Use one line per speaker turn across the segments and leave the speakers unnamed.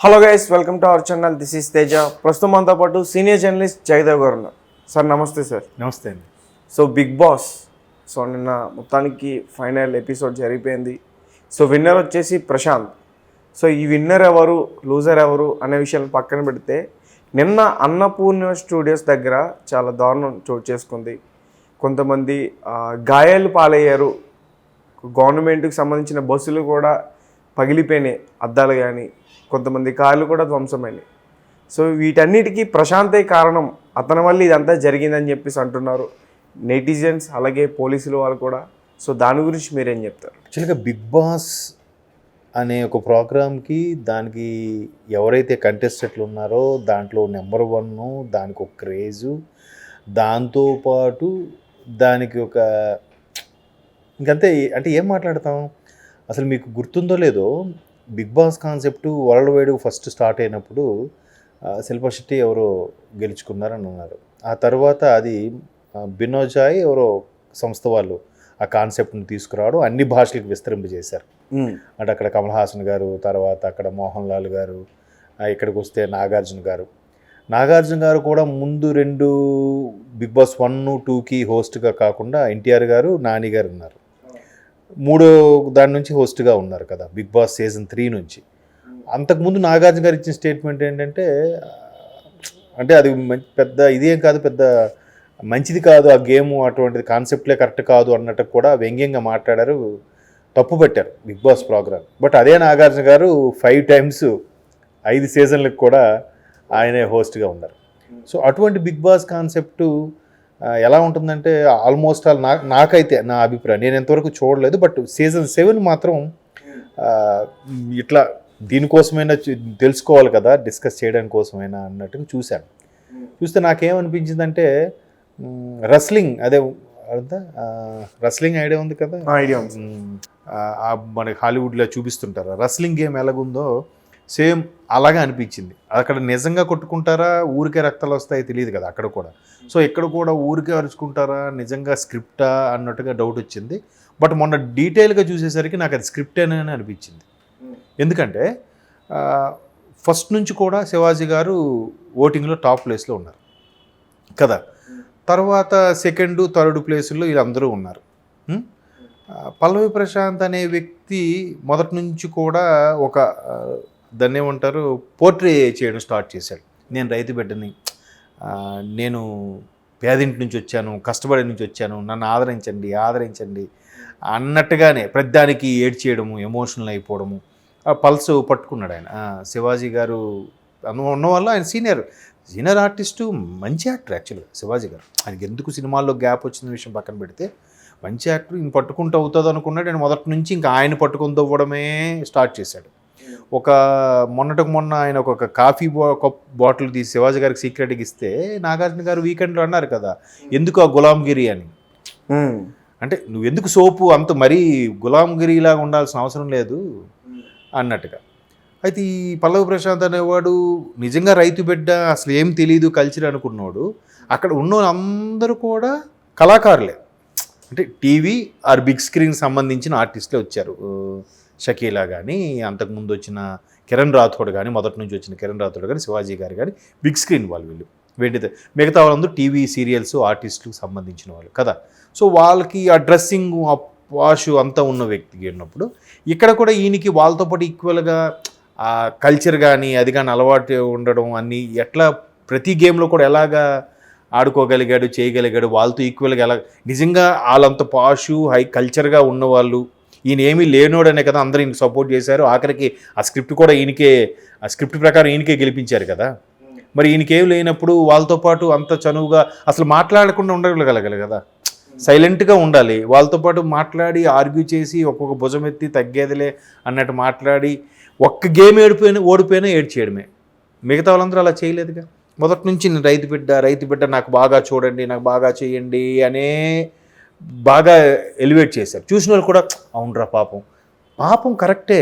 Hello guys, welcome to our channel. This is Teja. ప్రస్తుతం మనతో పాటు సీనియర్ జర్నలిస్ట్ జయదేవ్ గారు ఉన్నారు. సార్ నమస్తే. సార్
నమస్తే అండి.
సో బిగ్ బాస్ నిన్న మొత్తానికి ఫైనల్ ఎపిసోడ్ జరిగిపోయింది. సో విన్నర్ వచ్చేసి ప్రశాంత్. సో ఈ విన్నర్ ఎవరు, లూజర్ ఎవరు అనే విషయాన్ని పక్కన పెడితే నిన్న అన్నపూర్ణ స్టూడియోస్ దగ్గర చాలా దారుణం చోటు చేసుకుంది. కొంతమంది గాయాలు పాలయ్యారు. గవర్నమెంట్కి సంబంధించిన బస్సులు కూడా పగిలిపోయినాయి, అద్దాలు కానీ కొంతమంది కార్లు కూడా ధ్వంసమైనవి. సో వీటన్నిటికీ ప్రశాంతే కారణం, అతని వల్ల ఇదంతా జరిగిందని చెప్పేసి అంటున్నారు నెటిజన్స్, అలాగే పోలీసులు వాళ్ళు కూడా. సో దాని గురించి మీరేం చెప్తారు?
యాక్చువల్గా బిగ్ బాస్ అనే ఒక ప్రోగ్రామ్కి దానికి ఎవరైతే కంటెస్టెంట్లు ఉన్నారో దాంట్లో నెంబర్ 1, దానికి ఒక క్రేజు, దాంతోపాటు దానికి ఒక ఇంకంతే. అంటే ఏం మాట్లాడతాం, అసలు మీకు గుర్తుందో లేదో, Bigg Boss concept world wide first start అయినప్పుడు శిల్పా శెట్టి ఎవరో గెలుచుకున్నారని అన్నారు. ఆ తర్వాత అది బినోజాయ్ ఎవరో సంస్థ వాళ్ళు ఆ కాన్సెప్ట్ని తీసుకురావడం, అన్ని భాషలకు విస్తరింపజేశారు. అంటే అక్కడ కమల్ హాసన్ గారు, తర్వాత అక్కడ మోహన్ లాల్ గారు, ఇక్కడికి వస్తే నాగార్జున గారు కూడా ముందు 2 బిగ్ బాస్ 1, 2కి హోస్ట్గా కాకుండా ఎన్టీఆర్ గారు, నాని గారు ఉన్నారు. 3వ దాని నుంచి హోస్ట్గా ఉన్నారు కదా బిగ్ బాస్ సీజన్ 3 నుంచి. అంతకుముందు నాగార్జున గారు ఇచ్చిన స్టేట్మెంట్ ఏంటంటే, అంటే అది పెద్ద ఇదేం కాదు, పెద్ద మంచిది కాదు ఆ గేమ్, అటువంటిది కాన్సెప్ట్లే కరెక్ట్ కాదు అన్నట్టు కూడా వ్యంగ్యంగా మాట్లాడారు, తప్పు పెట్టారు బిగ్ బాస్ ప్రోగ్రామ్. బట్ అదే నాగార్జున గారు 5 టైమ్స్ 5 సీజన్లకు కూడా ఆయనే హోస్ట్గా ఉన్నారు. సో అటువంటి బిగ్ బాస్ కాన్సెప్టు ఎలా ఉంటుందంటే, ఆల్మోస్ట్ ఆల్ నాకైతే నా అభిప్రాయం, నేను ఎంతవరకు చూడలేదు, బట్ సీజన్ 7 మాత్రం ఇట్లా దీనికోసమైనా తెలుసుకోవాలి కదా, డిస్కస్ చేయడానికి కోసమైనా అన్నట్టుగా చూస్తే నాకేమనిపించిందంటే, రెస్లింగ్ అదే రెస్లింగ్ ఐడియా ఉంది కదా,
ఐడియా ఉంది.
మనకి హాలీవుడ్లో చూపిస్తుంటారు రెస్లింగ్ గేమ్ ఎలాగుందో సేమ్ అలాగే అనిపించింది. అక్కడ నిజంగా కొట్టుకుంటారా, ఊరికే రక్తాలు వస్తాయి తెలియదు కదా అక్కడ కూడా. సో ఇక్కడ కూడా ఊరికే అరుచుకుంటారా, నిజంగా స్క్రిప్టా అన్నట్టుగా డౌట్ వచ్చింది. బట్ మొన్న డీటెయిల్గా చూసేసరికి నాకు అది స్క్రిప్టేనని అనిపించింది. ఎందుకంటే ఫస్ట్ నుంచి కూడా శివాజీ గారు ఓటింగ్లో టాప్ ప్లేస్లో ఉన్నారు కదా, తర్వాత 2nd, 3rd ప్లేసుల్లో వీళ్ళందరూ ఉన్నారు. పల్లవి ప్రశాంత్ అనే వ్యక్తి మొదటి నుంచి కూడా ఒక దాన్ని ఏమంటారు, పోర్ట్రే చేయడం స్టార్ట్ చేశాడు. నేను రైతు బిడ్డని, నేను పేదింటి నుంచి వచ్చాను, కష్టపడి నుంచి వచ్చాను, నన్ను ఆదరించండి అన్నట్టుగానే ప్రతిదానికి ఏడ్చేయడము, ఎమోషనల్ అయిపోవడము, ఆ పల్స్ పట్టుకున్నాడు ఆయన. శివాజీ గారు ఉన్నవల్ల ఆయన సీనియర్ ఆర్టిస్టు, మంచి యాక్టర్ యాక్చువల్గా శివాజీ గారు. ఆయనకి ఎందుకు సినిమాల్లో గ్యాప్ వచ్చిన విషయం పక్కన పెడితే మంచి యాక్టర్, ఈయన పట్టుకుంటూ అవుతుంది అనుకున్నాడు. ఆయన మొదటి నుంచి ఇంకా ఆయన పట్టుకుని తవ్వడమే స్టార్ట్ చేశాడు. మొన్న ఆయన ఒక కాఫీ కప్ బాటిల్ తీసి శివాజీ గారికి సీక్రెట్గా ఇస్తే నాగార్జున గారు వీకెండ్లో అన్నారు కదా, ఎందుకు ఆ గులాంగిరి అని. అంటే నువ్వెందుకు సోపు అంత మరీ గులాంగిరిలాగా ఉండాల్సిన అవసరం లేదు అన్నట్టుగా. అయితే ఈ పల్లవి ప్రశాంత్ అనేవాడు నిజంగా రైతు బిడ్డ, అసలు ఏం తెలియదు కల్చర్ అనుకున్నాడు. అక్కడ ఉన్న అందరూ కూడా కళాకారులే, అంటే టీవీ ఆర్ బిగ్ స్క్రీన్ సంబంధించిన ఆర్టిస్టులే వచ్చారు. షకీలా కానీ, అంతకుముందు వచ్చిన కిరణ్ రాథోడ్ కానీ, మొదటి నుంచి వచ్చిన కిరణ్ రాథోడ్ కానీ, శివాజీ గారు కానీ బిగ్ స్క్రీన్ వీళ్ళు మిగతా వాళ్ళందరూ టీవీ సీరియల్స్ ఆర్టిస్టులకు సంబంధించిన వాళ్ళు కదా. సో వాళ్ళకి ఆ డ్రెస్సింగ్, ఆ వాషు అంతా ఉన్న వ్యక్తికి ఉన్నప్పుడు ఇక్కడ కూడా ఈయనకి వాళ్ళతో పాటు ఈక్వల్గా ఆ కల్చర్ కానీ అది కానీ అలవాటు ఉండడం, అన్నీ ఎట్లా ప్రతి గేమ్లో కూడా ఎలాగా ఆడుకోగలిగాడు, చేయగలిగాడు, వాళ్ళతో ఈక్వల్గా ఎలా నిజంగా వాళ్ళంత పాషు హై కల్చర్గా ఉన్నవాళ్ళు, ఈయన ఏమీ లేనోడనే కదా అందరూ ఈయనకి సపోర్ట్ చేశారు. ఆఖరికి ఆ స్క్రిప్ట్ కూడా ఆ స్క్రిప్ట్ ప్రకారం ఈయనకే గెలిపించారు కదా. మరి ఈయనకేం లేనప్పుడు వాళ్ళతో పాటు అంత చనువుగా అసలు మాట్లాడకుండా ఉండగలగాలి కదా, సైలెంట్గా ఉండాలి. వాళ్ళతో పాటు మాట్లాడి ఆర్గ్యూ చేసి ఒక్కొక్క భుజం ఎత్తి తగ్గేదిలే అన్నట్టు మాట్లాడి ఒక్క గేమ్ ఓడిపోయినా ఏడ్చేయడమే. మిగతా వాళ్ళందరూ అలా చేయలేదుగా. మొదటి నుంచి నేను రైతు బిడ్డ నాకు బాగా చూడండి, నాకు బాగా చేయండి అనే బాగా ఎలివేట్ చేశారు. చూసిన వాళ్ళు కూడా అవునరా పాపం కరెక్టే,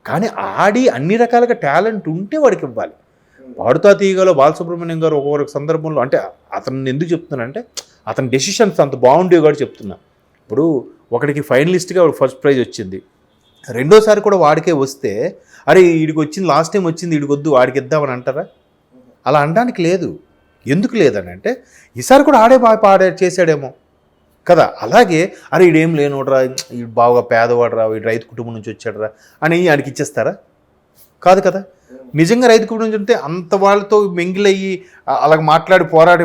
కానీ ఆడి అన్ని రకాలుగా టాలెంట్ ఉంటే వాడికి ఇవ్వాలి. పాడుతా తీయగలో బాలసుబ్రహ్మణ్యం గారు ఒక్కొక్క సందర్భంలో, అంటే అతను ఎందుకు చెప్తున్నానంటే అతని డెసిషన్స్ అంత బాగుండేవి కూడా చెప్తున్నా. ఇప్పుడు ఒకడికి ఫైనలిస్ట్గా ఫస్ట్ ప్రైజ్ వచ్చింది, రెండోసారి కూడా వాడికే వస్తే అరే వీడికి వచ్చింది లాస్ట్ టైం వచ్చింది వీడికి వద్దు వాడికి ఇద్దామని అంటారా? అలా అనడానికి లేదు. ఎందుకు లేదని అంటే ఈసారి కూడా ఆడే బాగా చేశాడేమో కదా. అలాగే అరే వీడేం లేనోడరా, వీడు బాగా పేదవాడరా, వీడు రైతు కుటుంబం నుంచి వచ్చాడరా అని ఆడికి ఇచ్చేస్తారా? కాదు కదా. నిజంగా రైతు కుటుంబం నుంచి ఉంటే అంత వాళ్ళతో మింగిలయ్యి అలాగ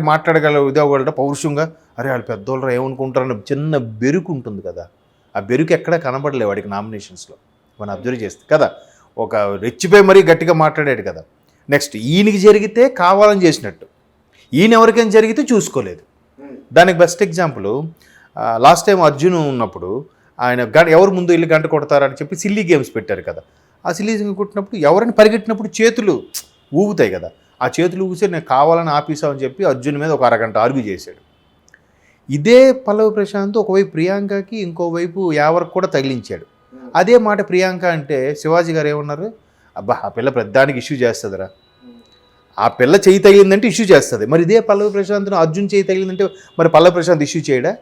మాట్లాడగల ఇదవ్వగలరా పౌరుషంగా? అరే వాళ్ళు పెద్దోళ్ళరా ఏమనుకుంటారని చిన్న బెరుకు ఉంటుంది కదా. ఆ బెరుకు ఎక్కడా కనబడలే వాడికి నామినేషన్స్లో మనం అబ్జర్వ్ చేస్తే కదా. ఒక రెచ్చిపోయి మరీ గట్టిగా మాట్లాడాడు కదా. నెక్స్ట్ ఈయనకి జరిగితే కావాలని చేసినట్టు, ఈయన ఎవరికైనా జరిగితే చూసుకోలేదు. దానికి best example last time Arjun ఉన్నప్పుడు ఆయన ఎవరు ముందు వెళ్ళి గంట కొడతారని చెప్పి సిల్లీ గేమ్స్ పెట్టారు కదా. ఆ సిల్లీ గేమ్స్ కొట్టినప్పుడు ఎవరైనా పరిగెట్టినప్పుడు చేతులు ఊగుతాయి కదా. ఆ చేతులు ఊగితే నేను కావాలని ఆపేసామని చెప్పి అర్జున్ మీద ఒక అరగంట ఆర్గ్యూ చేశాడు. ఇదే పల్లవి ప్రశాంత్ ఒకవైపు ప్రియాంకకి ఇంకోవైపు యావరకు కూడా తగిలించాడు. అదే మాట ప్రియాంక అంటే శివాజీ గారు ఏమన్నారు, అబ్బా ఆ పిల్ల ప్రధానికి ఇష్యూ చేస్తుందిరా, ఆ పిల్ల చేయి తగిలిందంటే ఇష్యూ చేస్తుంది. మరి ఇదే పల్లవి ప్రశాంత్ను అర్జున్ చేయి తగిలిందంటే మరి పల్లవి ప్రశాంత్ ఇష్యూ చేయడా?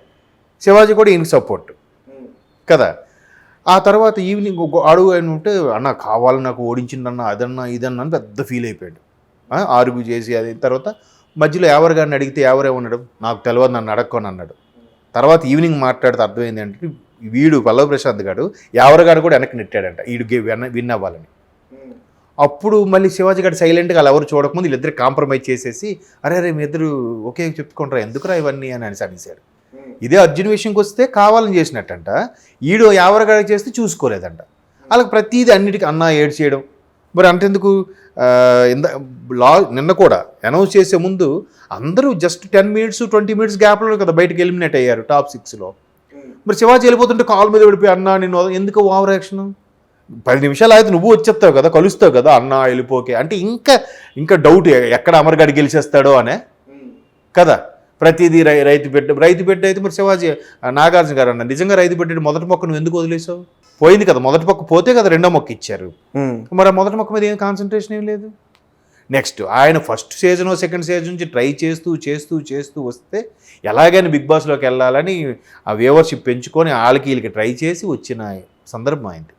శివాజీ కూడా ఈయనకి సపోర్ట్ కదా. ఆ తర్వాత ఈవినింగ్ అడుగు అయిన ఉంటే అన్న కావాలని నాకు ఓడించిండన్న అదన్నా ఇదన్నా అని పెద్ద ఫీల్ అయిపోయాడు. ఆర్గ్యూ చేసి అది తర్వాత మధ్యలో ఎవరు గారిని అడిగితే ఎవరేమన్నాడు, నాకు తెలియదు నన్ను అడక్కొని అన్నాడు. తర్వాత ఈవినింగ్ మాట్లాడితే అర్థమైంది అంటే వీడు పల్లవి ప్రశాంత్ గారు ఎవరిగాడు కూడా వెనక్కి నెట్టాడంట వీడు విన్ అవ్వాలని. అప్పుడు మళ్ళీ శివాజీ గారు సైలెంట్గా అలా ఎవరు చూడకముందు వీళ్ళిద్దరు కాంప్రమైజ్ చేసేసి అరే మీ ఇద్దరు ఒకే చెప్పుకుంటారా ఎందుకురా ఇవన్నీ అని అనేసాడు. ఇదే అర్జున్ విషయంకి వస్తే కావాలని చేసినట్టంట, ఈడు ఎవరిగాడు చేస్తే చూసుకోలేదంట. వాళ్ళకి ప్రతిదీ అన్నిటికీ అన్న ఏడ్ చేయడం. మరి అంతెందుకు నిన్న కూడా అనౌన్స్ చేసే ముందు అందరూ జస్ట్ 10 minutes 20 minutes గ్యాప్లో కదా బయటకు ఎలిమినేట్ అయ్యారు టాప్ 6లో. మరి శివాజీ వెళ్ళిపోతుంటే కాల్ మీద పడిపోయి అన్నా నేను ఎందుకు ఓవర్ యాక్షన్? 10 నిమిషాలు అయితే నువ్వు వచ్చేస్తావు కదా, కలుస్తావు కదా అన్న వెళ్ళిపోకే అంటే ఇంకా డౌట్ ఎక్కడ అమర్గాడు గెలిచేస్తాడో అనే కదా. ప్రతిదీ రైతు బిడ్డ అయితే మరి శివాజీ నాగార్జున గారు అన్న నిజంగా రైతు బిడ్డ మొదటి మొక్క నువ్వు ఎందుకు వదిలేసావు? పోయింది కదా మొదటి మొక్క, పోతే కదా రెండో మొక్క ఇచ్చారు. మరి ఆ మొదటి మొక్క మీద ఏం కాన్సన్ట్రేషన్ ఏం లేదు. నెక్స్ట్ ఆయన ఫస్ట్ సీజన్ సెకండ్ సీజన్ నుంచి ట్రై చేస్తూ వస్తే ఎలాగైనా బిగ్ బాస్లోకి వెళ్ళాలని ఆ వ్యూవర్షిప్ పెంచుకొని వాళ్ళకి వీళ్ళకి ట్రై చేసి వచ్చిన సందర్భం అయింది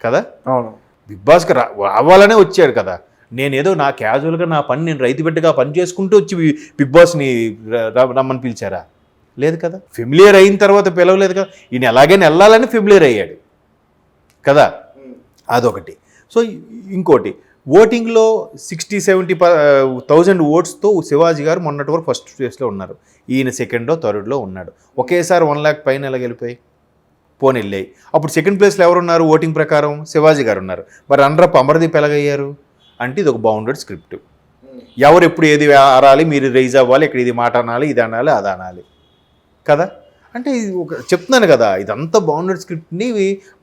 కదా.
అవును,
బిగ్ బాస్కి రావాలనే వచ్చాడు కదా. నేనేదో నా క్యాజువల్గా నా పని నేను రైతు బిడ్డగా పని చేసుకుంటూ వచ్చి బిగ్ బాస్ని రమ్మని పిలిచారా? లేదు కదా. ఫెమిలియర్ అయిన తర్వాత పిలవలేదు కదా. ఈయన ఎలాగైనా వెళ్ళాలని ఫెమిలియర్ అయ్యాడు కదా. అదొకటి. సో ఇంకోటి ఓటింగ్లో 60-70,000 ఓట్స్తో శివాజీ గారు మొన్నటి వరకు ఫస్ట్ ప్లేస్లో ఉన్నారు. ఈయన సెకండో థర్డ్లో ఉన్నాడు. ఒకేసారి 1 lakh పైన ఎలా గెలిపాయి? పోనీ వెళ్ళాయి. అప్పుడు సెకండ్ ప్లేస్లో ఎవరున్నారు ఓటింగ్ ప్రకారం? శివాజీ గారు ఉన్నారు. మరి రన్నరప్ అమర్దీప్ ఎలాగయ్యారు అంటే ఇది ఒక బౌండెడ్ స్క్రిప్ట్. ఎవరు ఎప్పుడు ఏది ఆరాలి, మీరు రైజ్ అవ్వాలి, ఇక్కడ ఇది మాట అనాలి, ఇది అనాలి, అది అనాలి కదా. అంటే ఇది ఒక చెప్తున్నాను కదా, ఇదంతా బౌండెడ్ స్క్రిప్ట్ని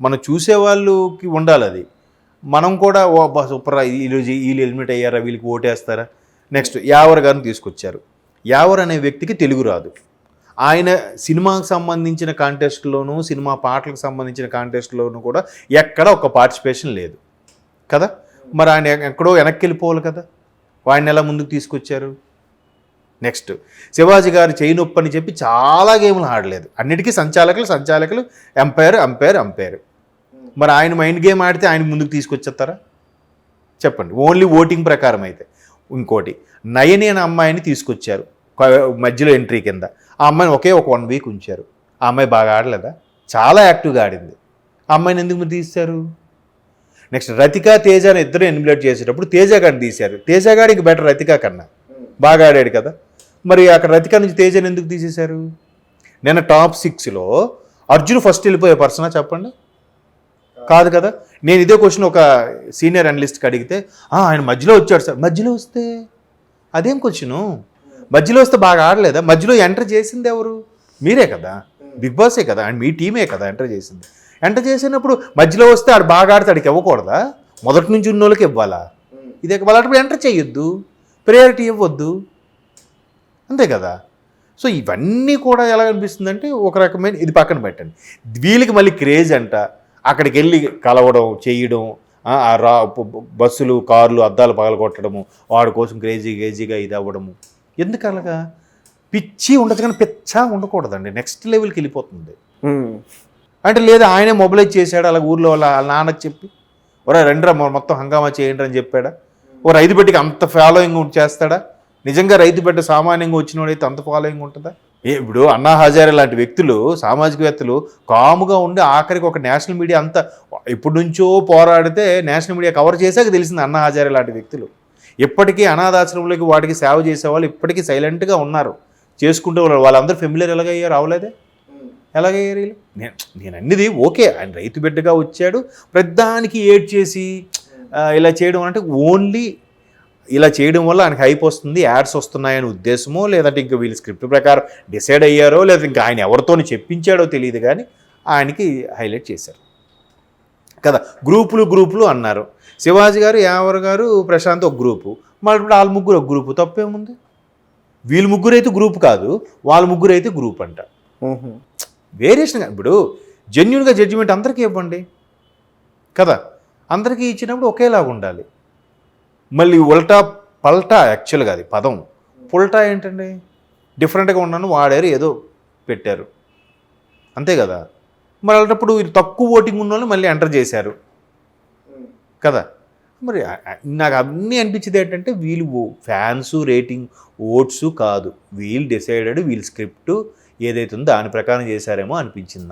మనం చూసేవాళ్ళకి ఉండాలి. అది మనం కూడా ఓ అబ్బా సూపర్ వీళ్ళు ఎలిమినేట్ అయ్యారా, వీళ్ళకి ఓటేస్తారా. నెక్స్ట్ యావర్ గారిని తీసుకొచ్చారు. యావర్ అనే వ్యక్తికి తెలుగు రాదు. ఆయన సినిమాకి సంబంధించిన కాంటెస్ట్లోనూ సినిమా పాటలకు సంబంధించిన కాంటెస్ట్లోనూ కూడా ఎక్కడ ఒక పార్టిసిపేషన్ లేదు కదా. మరి ఆయన ఎక్కడో వెనక్కి వెళ్ళిపోవాలి కదా. ఆయన ఎలా ముందుకు తీసుకొచ్చారు? నెక్స్ట్ శివాజీ గారు చేయి నొప్పి అని చెప్పి చాలా గేమ్లు ఆడలేదు. అన్నిటికీ సంచాలకులు ఎంపైర్. మరి ఆయన మైండ్ గేమ్ ఆడితే ఆయన ముందుకు తీసుకొచ్చేస్తారా చెప్పండి? ఓన్లీ ఓటింగ్ ప్రకారం అయితే. ఇంకోటి నయని అనే అమ్మాయిని తీసుకొచ్చారు మధ్యలో ఎంట్రీ కింద. ఆ అమ్మాయిని ఒక 1 week ఉంచారు. ఆ అమ్మాయి బాగా ఆడలేదా? చాలా యాక్టివ్గా ఆడింది. ఆ అమ్మాయిని ఎందుకు మీరు తీశారు? నెక్స్ట్ రతిక తేజ అని ఇద్దరు ఎలిమినేట్ చేసేటప్పుడు తేజ గారిని తీశారు. తేజ గారికి బెటర్ రతిక కన్నా బాగా ఆడాడు కదా. మరి అక్కడ రతిక నుంచి తేజని ఎందుకు తీసేశారు? నిన్న టాప్ 6లో అర్జున్ ఫస్ట్ వెళ్ళిపోయే పర్సనా చెప్పండి? కాదు కదా. నేను ఇదే క్వశ్చన్ ఒక సీనియర్ అనలిస్ట్కి అడిగితే ఆయన మధ్యలో వచ్చాడు సార్. మధ్యలో వస్తే అదేం క్వశ్చను? మధ్యలో వస్తే బాగా ఆడలేదా? మధ్యలో ఎంటర్ చేసింది ఎవరు? మీరే కదా, బిగ్ బాసే కదా, అండ్ మీ టీమే కదా ఎంటర్ చేసింది. ఎంటర్ చేసినప్పుడు మధ్యలో వస్తే ఆడు బాగా ఆడితే ఆడికి ఇవ్వకూడదా? మొదటి నుంచి ఉన్న వాళ్ళకి ఇవ్వాలా? ఇది వాళ్ళప్పుడు ఎంటర్ చేయొద్దు, ప్రయారిటీ ఇవ్వద్దు, అంతే కదా. సో ఇవన్నీ కూడా ఎలా అనిపిస్తుందంటే ఒక రకమైన ఇది పక్కన పెట్టండి. వీళ్ళకి మళ్ళీ క్రేజ్ అంట, అక్కడికి వెళ్ళి కలవడం చేయడం, బస్సులు కార్లు అద్దాలు పగలగొట్టడము, వాడి కోసం క్రేజీగా ఇది అవ్వడము. ఎందుకు అలాగా? పిచ్చి ఉండదు కానీ పిచ్చా ఉండకూడదండి. నెక్స్ట్ లెవెల్కి వెళ్ళిపోతుంది. అంటే లేదా ఆయనే మొబిలైజ్ చేశాడు అలా ఊర్లో వాళ్ళ నాన్నకి చెప్పి ఒరే రండిరా మొత్తం హంగామా చేయండి అని చెప్పాడా? ఓ రైతు బిడ్డకి అంత ఫాలోయింగ్ చేస్తాడా? నిజంగా రైతు బిడ్డ సామాన్యంగా వచ్చినోడైతే అంత ఫాలోయింగ్ ఉంటుందా? ఇప్పుడు అన్నా హజారే లాంటి వ్యక్తులు సామాజికవేత్తలు కాముగా ఉండి ఆఖరికి ఒక నేషనల్ మీడియా అంతా ఇప్పటి నుంచో పోరాడితే నేషనల్ మీడియా కవర్ చేశాక తెలిసింది అన్నా హజారే లాంటి వ్యక్తులు. ఇప్పటికీ అనాథాశ్రమంలోకి వాటికి సేవ చేసేవాళ్ళు ఇప్పటికీ సైలెంట్గా ఉన్నారు, చేసుకుంటూ వాళ్ళందరూ ఫెమిలియర్ ఎలాగయ్యారు? అవలేదే, ఎలాగయ్యారు వీళ్ళు? నేను అన్నిది ఓకే, ఆయన రైతు బిడ్డగా వచ్చాడు, ప్రతిదానికి ఏడ్ చేసి ఇలా చేయడం అంటే ఓన్లీ ఇలా చేయడం వల్ల ఆయనకి హైప్ వస్తుంది, యాడ్స్ వస్తున్నాయనే ఉద్దేశమో, లేదంటే ఇంకా వీళ్ళు స్క్రిప్ట్ ప్రకారం డిసైడ్ అయ్యారో, లేదా ఇంకా ఆయన ఎవరితో చెప్పించాడో తెలియదు, కానీ ఆయనకి హైలైట్ చేశారు కదా. గ్రూపులు అన్నారు. శివాజీ గారు, యావర్ గారు, ప్రశాంత్ ఒక గ్రూపు, మళ్ళీ ఇప్పుడు వాళ్ళ ముగ్గురు ఒక గ్రూపు. తప్పేముంది? వీళ్ళు ముగ్గురు అయితే గ్రూప్ కాదు, వాళ్ళ ముగ్గురు అయితే గ్రూప్ అంట. వేరియేషన్. ఇప్పుడు జెన్యున్గా జడ్జిమెంట్ అందరికీ ఇవ్వండి కదా, అందరికీ ఇచ్చినప్పుడు ఒకేలాగా ఉండాలి. మళ్ళీ ఉల్టా పల్టా, యాక్చువల్గా అది పదం పుల్టా ఏంటండి? డిఫరెంట్గా ఉన్నాను వాడారు, ఏదో పెట్టారు, అంతే కదా. మరి అలాంటప్పుడు తక్కువ ఓటింగ్ ఉన్న వాళ్ళు మళ్ళీ ఎంటర్ చేశారు కదా. మరి నాకు అన్నీ అనిపించేది ఏంటంటే వీళ్ళు ఫ్యాన్స్ రేటింగ్ ఓట్స్ కాదు, వీళ్ళు డిసైడెడ్, వీళ్ళు స్క్రిప్ట్ ఏదైతే ఉందో దాని ప్రకారం చేశారేమో అనిపించింది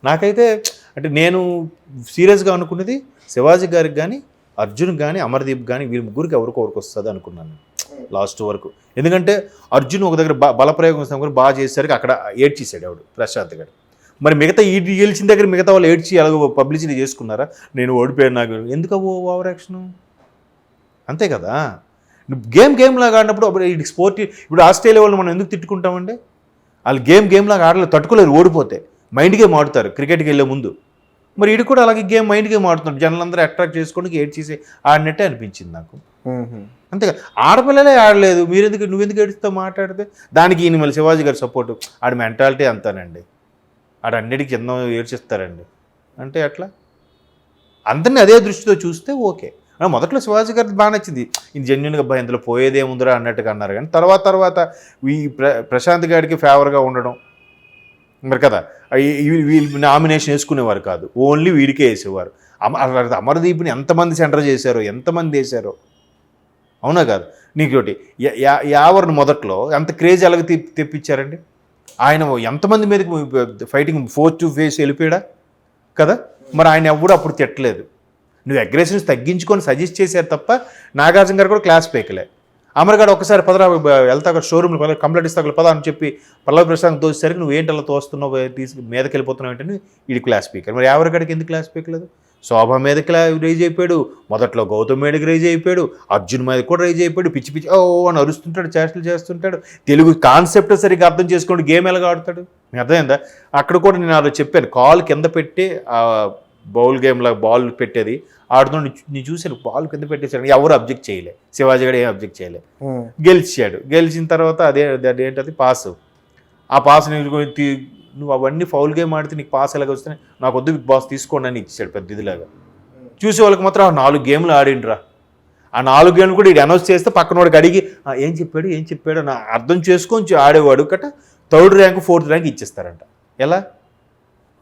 నాకైతే. అంటే నేను సీరియస్గా అనుకున్నది శివాజీ గారికి కానీ, అర్జున్కి కానీ, అమర్దీప్ కానీ, వీళ్ళ ముగ్గురికి ఎవరికి వస్తుంది అనుకున్నాను లాస్ట్ వరకు. ఎందుకంటే అర్జున్ ఒక దగ్గర బలప్రయోగం బాగా చేసేసరికి అక్కడ ఏడ్చేసాడు ఎవడు, ప్రశాంత్ గారు. మరి మిగతా ఈ గెలిచిన దగ్గర మిగతా వాళ్ళు ఏడ్చి ఎలాగో పబ్లిసిటీ చేసుకున్నారా, నేను ఓడిపోయాను నాకు ఎందుకు ఓవర్ యాక్షన్, అంతే కదా. గేమ్ లాగా ఆడినప్పుడు అప్పుడు ఇది స్పోర్ట్. ఇప్పుడు ఆస్ట్రేలియా వాళ్ళు మనం ఎందుకు తిట్టుకుంటామండి? వాళ్ళు గేమ్ లాగా ఆడలేదు, తట్టుకోలేరు, ఓడిపోతే మైండ్ గేమ్ ఆడుతారు క్రికెట్కి వెళ్ళే ముందు. మరి ఇది కూడా అలాగే మైండ్ గేమ్ ఆడుతున్నారు, జనాలందరూ అట్రాక్ట్ చేసుకోవడానికి ఏడ్ చేసి ఆడినట్టే అనిపించింది నాకు. అంతేగా, ఆడపిల్లలే ఆడలేదు, నువ్వెందుకు ఏడుస్తావు మాట్లాడితే? దానికి ఈయన మళ్ళీ శివాజీ గారి సపోర్టు, ఆడి మెంటాలిటీ అంతానండి, ఆడ అన్నిటికీ చిన్న ఏడ్చిస్తారండి అంటే అట్లా. అందరినీ అదే దృష్టితో చూస్తే ఓకే. మొదట్లో శివాజీ గారికి బాగా నచ్చింది, ఇది జెన్యున్గా ఇందులో పోయేదేముందిరా అన్నట్టుగా అన్నారు. కానీ తర్వాత ఈ ప్రశాంత్ గారికి ఫేవర్గా ఉండడం మరి కదా, వీళ్ళు నామినేషన్ వేసుకునేవారు కాదు, ఓన్లీ వీడికే వేసేవారు. అమర్దీప్ని ఎంతమంది సెంటర్ చేశారో, ఎంతమంది వేశారో, అవునా కాదు? నీకోటి యావర్ని మొదట్లో ఎంత క్రేజ్ ఎలాగ తెప్పించారండి, ఆయన ఎంతమంది మీదకి ఫైటింగ్ ఫేస్ టు ఫేస్ వెళ్ళిపోయాడా కదా. మరి ఆయన ఎవరు అప్పుడు తిట్టలేదు, నువ్వు అగ్రెషన్స్ తగ్గించుకొని సజెస్ట్ చేశారు తప్ప. నాగార్జున గారు కూడా క్లాస్ పీకలే. అమర్గాడు ఒకసారి పదరా వెళ్తా షోరూమ్ కంప్లైంట్ ఇస్తా పదా అని చెప్పి పల్లవి ప్రశాంత్ తోసేసరికి నువ్వు ఏంటి అలా తోస్తున్నావు, మీదకి వెళ్ళిపోతున్నావు ఏంటని వీడి క్లాస్ స్పీకర్. మరి ఎవరికాడికి ఎందుకు క్లాస్ స్పీకలేదు? శోభ మీద రైజ్ అయిపోయాడు, మొదట్లో గౌతమ్ మీదకి రైజ్ అయిపోయాడు, అర్జున్ మీద కూడా రైజ్ అయిపోయాడు, పిచ్చి ఓ అని అరుస్తుంటాడు, చేష్టలు చేస్తుంటాడు. తెలుగు కాన్సెప్ట్ సరిగ్గా అర్థం చేసుకోండి, గేమ్ ఎలాగా ఆడతాడు మీకు అర్థమైందా? అక్కడ కూడా నేను అలా చెప్పాను, కాల్ కింద పెట్టి బౌల్ గేమ్లా బాల్ పెట్టేది ఆడుతుండే, నేను చూశాను బాల్ కింద పెట్టేసాడు, ఎవరు అబ్జెక్ట్ చేయలే, శివాజీ గారు ఏం అబ్జెక్ట్ చేయలే, గెలిచాడు. గెలిచిన తర్వాత అదేంటది పాస్, ఆ పాస్ నువ్వు అవన్నీ ఫౌల్ గేమ్ ఆడితే నీకు పాస్ ఎలాగ వస్తున్నాయి, నాకు వద్దు బిగ్ బాస్ తీసుకోండి అని ఇచ్చాడు పెద్ద ఇదిలాగా. చూసే వాళ్ళకి మాత్రం 4 గేమ్లు ఆడిండ్రా, ఆ 4 గేమ్లు కూడా ఇది అనౌన్స్ చేస్తే పక్కన వాడికి అడిగి ఏం చెప్పాడు నా అర్థం చేసుకొని ఆడేవాడు కట్ట 3rd ర్యాంక్ 4th ర్యాంక్ ఇచ్చేస్తారంట. ఎలా?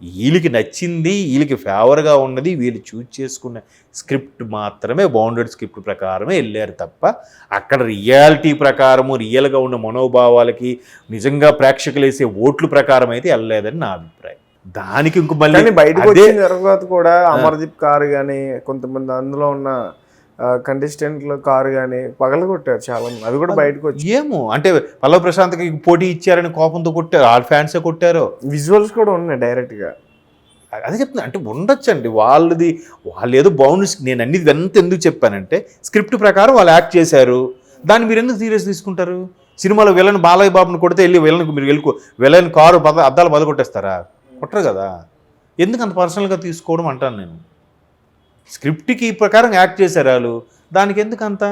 వీళ్ళకి నచ్చింది, వీళ్ళకి ఫేవర్గా ఉన్నది, వీళ్ళు చూజ్ చేసుకున్న స్క్రిప్ట్ మాత్రమే, బౌండెడ్ స్క్రిప్ట్ ప్రకారమే వెళ్ళారు తప్ప అక్కడ రియాలిటీ ప్రకారము రియల్గా ఉన్న మనోభావాలకి నిజంగా ప్రేక్షకులు వేసే ఓట్ల ప్రకారం అయితే వెళ్ళలేదని నా అభిప్రాయం. దానికి ఇంకో మళ్ళీ
బయటకు వచ్చిన తర్వాత కూడా అమర్దీప్ కారు కానీ, కొంతమంది అందులో ఉన్న కంటెస్టెంట్ల కారు కానీ పగలగొట్టారు చాలా మంది, అది కూడా బయటకు వచ్చి.
ఏమో అంటే పల్లవి ప్రశాంత్కి పోటీ ఇచ్చారని కోపంతో కొట్టారు, వాళ్ళ ఫ్యాన్సే కొట్టారు.
విజువల్స్ కూడా ఉన్నాయి డైరెక్ట్గా,
అదే చెప్తున్నా. అంటే ఉండొచ్చండి వాళ్ళు ఏదో బౌండరీస్. నేను అన్ని ఇదంతా ఎందుకు చెప్పానంటే స్క్రిప్ట్ ప్రకారం వాళ్ళు యాక్ట్ చేశారు, దాన్ని మీరు ఎందుకు సీరియస్ తీసుకుంటారు? సినిమాలో విలన్ బాలయ్య బాబుని కొడితే వెళ్ళి మీరు విలన్ కారు అద్దాలు బదకొట్టేస్తారా? కొట్టరు కదా. ఎందుకు అంత పర్సనల్గా తీసుకోవడం అంటాను నేను. స్క్రిప్ట్కి ప్రకారం యాక్ట్ చేశారు వాళ్ళు, దానికి ఎందుకు అంత?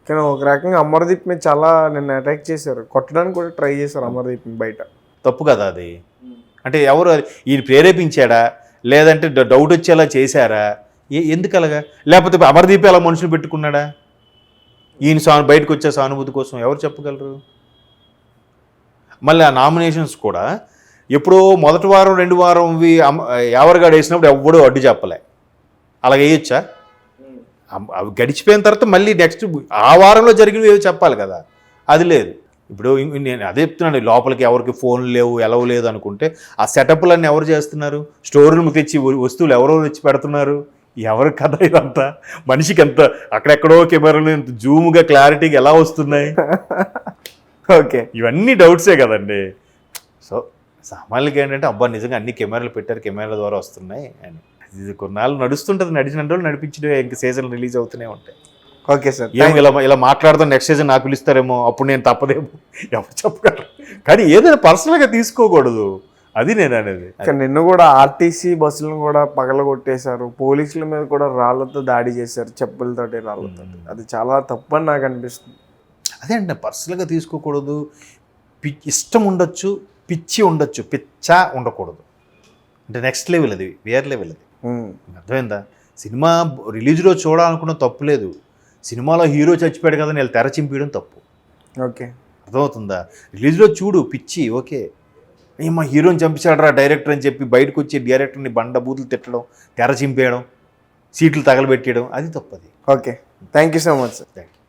కానీ ఒక రకంగా అమర్దీప్ మీద చాలా నిన్న అటాక్ చేశారు, కొట్టడానికి కూడా ట్రై చేశారు అమర్దీప్ బయట.
తప్పు కదా అది. అంటే ఎవరు ఈయన ప్రేరేపించాడా, లేదంటే డౌట్ వచ్చేలా చేశారా? ఎందుకు అలాగా? లేకపోతే అమర్దీప్ అలా మనుషులు పెట్టుకున్నాడా? ఈయన బయటకు వచ్చే సానుభూతి కోసం ఎవరు చెప్పగలరు? మళ్ళీ ఆ నామినేషన్స్ కూడా ఎప్పుడో మొదటి వారం 2 వారం ఎవరిగాడు వేసినప్పుడు ఎవ్వడూ అడ్డు చెప్పలే. అలాగ వేయొచ్చా? అవి గడిచిపోయిన తర్వాత మళ్ళీ నెక్స్ట్ ఆ వారంలో జరిగినవి ఏవో చెప్పాలి కదా, అది లేదు. ఇప్పుడు నేను అదే చెప్తున్నాను, లోపలికి ఎవరికి ఫోన్లు లేవు ఎలవ్ లేదు అనుకుంటే ఆ సెటప్లన్నీ ఎవరు చేస్తున్నారు? స్టోర్ రూమ్ తెచ్చి వస్తువులు ఎవరో తెచ్చి పెడుతున్నారు. ఎవరి కథ ఇదంతా? మనిషికి ఎంత అక్కడెక్కడో కెమెరాలు ఎంత జూమ్గా క్లారిటీగా ఎలా వస్తున్నాయి?
ఓకే,
ఇవన్నీ డౌట్సే కదండి. సో సామాన్యులకి ఏంటంటే అబ్బా నిజంగా అన్ని కెమెరాలు పెట్టారు, కెమెరాల ద్వారా వస్తున్నాయి అని. ఇది కొన్నాళ్ళు నడుస్తుంటుంది, నడిచిన రోజులు నడిపించడే, ఇంక సీజన్ రిలీజ్ అవుతూనే ఉంటాయి.
Okay sir.
ఏమో ఇలా మాట్లాడతాం, నెక్స్ట్ సీజన్ నాకు పిలుస్తారేమో, అప్పుడు నేను తప్పదేమో, ఎవరు చెప్పగలరు. కానీ ఏదైనా పర్సనల్గా తీసుకోకూడదు, అది నేను అనేది.
నిన్ను కూడా ఆర్టీసీ బస్సులను కూడా పగలగొట్టేశారు, పోలీసుల మీద కూడా రాళ్లతో దాడి చేశారు, చెప్పులతోటి రాళ్లతో. అది చాలా తప్పు అని నాకు అనిపిస్తుంది.
అదే అండి, పర్సనల్గా తీసుకోకూడదు. ఇష్టం ఉండొచ్చు, పిచ్చి ఉండొచ్చు, పిచ్చా ఉండకూడదు. అంటే నెక్స్ట్ లెవెల్, అది వేరే లెవెల్. అది అర్థమైందా? సినిమా రిలీజ్ రోజు చూడాలనుకున్న తప్పు లేదు, సినిమాలో హీరో చచ్చిపోయాడు కదా నేను తెర చింపేయడం తప్పు.
ఓకే,
అర్థమవుతుందా? రిలీజ్ రోజు చూడు పిచ్చి, ఓకే, మా హీరోని చంపించాడరా డైరెక్టర్ అని చెప్పి బయటకు వచ్చి డైరెక్టర్ని బండ బూతులు తిట్టడం, తెర చింపేయడం, సీట్లు తగలబెట్టేయడం, అది తప్పది.
Okay, thank you so much sir.